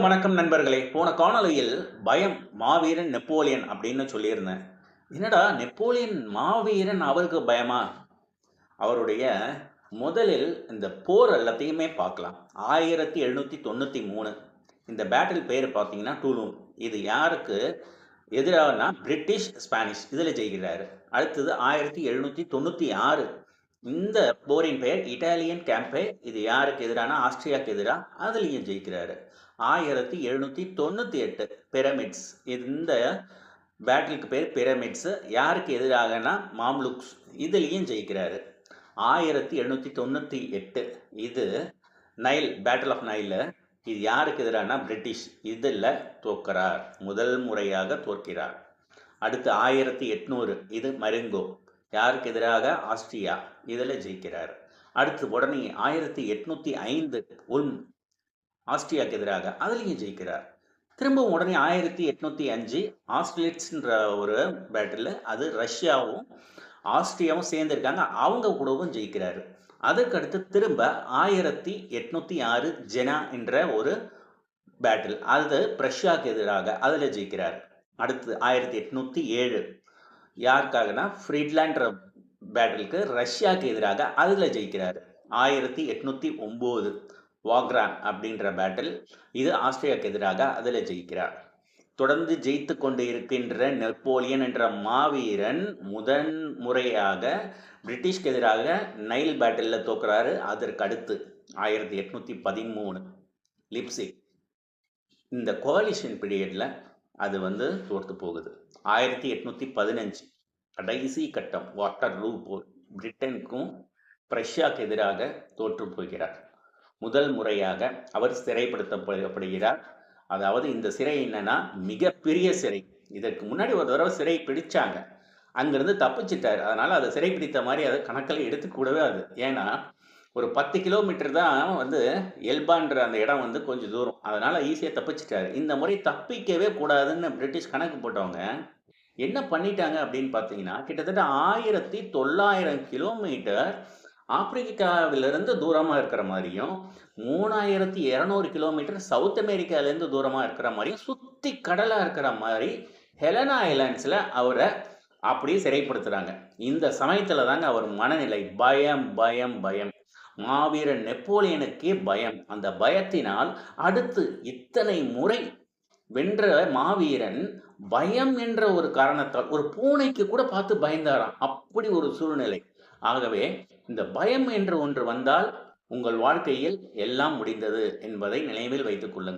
வணக்கம் நண்பர்களே. போன காணொளியில் பயம் மாவீரன் நெப்போலியன் அப்படின்னு சொல்லியிருந்தேன். என்னடா நெப்போலியன் மாவீரன் அவருக்கு பயமா? அவருடைய முதலில் இந்த போர் எல்லாத்தையுமே பார்க்கலாம். 1793 இந்த பேட்டில் பேர் பார்த்தீங்கன்னா டூலூன். இது யாருக்கு எதிராகனா பிரிட்டிஷ் ஸ்பானிஷ் இதில் ஜெயிக்கிறாரு. அடுத்தது 1796 இந்த போரின் பெயர் இட்டாலியன் கேம்பே. இது யாருக்கு எதிரான ஆஸ்திரியாவுக்கு எதிராக அதுலேயும் ஜெயிக்கிறாரு. 1798 பிரமிட்ஸ். இந்த பேட்டிலுக்கு பேர் பிரமிட்ஸ். யாருக்கு எதிராகனா மாம்லுக்ஸ் இதுலேயும் ஜெயிக்கிறாரு. 1798 இது நைல் பேட்டில் ஆஃப் நைல். இது யாருக்கு எதிரான பிரிட்டிஷ் இதில் தோற்கிறார். முதல் முறையாக தோற்கிறார். அடுத்து 1800 இது மரிங்கோ. யாருக்கு எதிராக ஆஸ்திரியா இதில் ஜெயிக்கிறார். அடுத்து உடனே 1805 உல்ம் ஆஸ்திரியாவுக்கு எதிராக அதுலேயும் ஜெயிக்கிறார். திரும்பவும் உடனே 1805 ஆஸ்ட்ரிலிட்ஸ்ன்ற ஒரு பேட்டில், அது ரஷ்யாவும் ஆஸ்திரியாவும் சேர்ந்துருக்காங்க, அவங்க கூடவும் ஜெயிக்கிறாரு. அதுக்கடுத்து திரும்ப 1806 ஜெனா என்ற ஒரு பேட்டில், அது பிரஷ்யாவுக்கு எதிராக அதில் ஜெயிக்கிறார். அடுத்து 1807 யாருக்காகனா ஃப்ரீட்லாண்ட் பேட்டிலுக்கு ரஷ்யாவுக்கு எதிராக அதில் ஜெயிக்கிறார். 1809 வாக்ரான் அப்படின்ற பேட்டில், இது ஆஸ்திரியாவுக்கு எதிராக அதில் ஜெயிக்கிறார். தொடர்ந்து ஜெயித்து கொண்டு இருக்கின்ற நெப்போலியன் என்ற மாவீரன் முதன் முறையாக பிரிட்டிஷ்க்கு எதிராக நைல் பேட்டிலில் தோக்குறாரு. அதற்கு அடுத்து 1813 லிப்சிக். இந்த கோலிஷன் பீரியடில் அது தோற்று போகுது. 1815 கடைசி கட்டம் வாட்டர்லூ போர். பிரிட்டனுக்கும் பிரஷ்யாவுக்கு எதிராக தோற்று போகிறார். முதல் முறையாக அவர் சிறைப்படுத்தப்படுகிறார். அதாவது இந்த சிறை என்னன்னா மிகப்பெரிய சிறை. இதற்கு முன்னாடி ஒரு தடவை சிறை பிடிச்சாங்க, அங்கிருந்து தப்பிச்சிட்டார். அதனால அதை சிறை பிடித்த மாதிரி அதை கணக்கில் எடுத்துக்கூடவே அது. ஏன்னா ஒரு 10 கிலோமீட்டர் தான் எல்பான்ற அந்த இடம் கொஞ்சம் தூரம். அதனால ஈஸியாக தப்பிச்சிட்டாரு. இந்த முறை தப்பிக்கவே கூடாதுன்னு பிரிட்டிஷ் கணக்கு போட்டவங்க என்ன பண்ணிட்டாங்க அப்படின்னு பார்த்தீங்கன்னா, கிட்டத்தட்ட 1900 கிலோமீட்டர் ஆப்பிரிக்காவிலிருந்து தூரமாக இருக்கிற மாதிரியும் 3200 கிலோமீட்டர் சவுத் அமெரிக்காவிலேருந்து தூரமாக இருக்கிற மாதிரியும் சுற்றி கடலாக இருக்கிற மாதிரி ஹெலனா ஐலாண்ட்ஸில் அவரை அப்படியே சிறைப்படுத்துகிறாங்க. இந்த சமயத்தில் தாங்க அவர் மனநிலை பயம் பயம் பயம். மாவீரன் நெப்போலியனுக்கே பயம். அந்த பயத்தினால் அடுத்து இத்தனை முறை வென்ற மாவீரன் பயம் என்ற ஒரு காரணத்தால் ஒரு பூனைக்கு கூட பார்த்து பயந்தாராம். அப்படி ஒரு சூழ்நிலை. ஆகவே இந்த பயம் என்று ஒன்று வந்தால் உங்கள் வாழ்க்கையில் எல்லாம் முடிந்தது என்பதை நினைவில் வைத்துக் கொள்ளுங்கள்.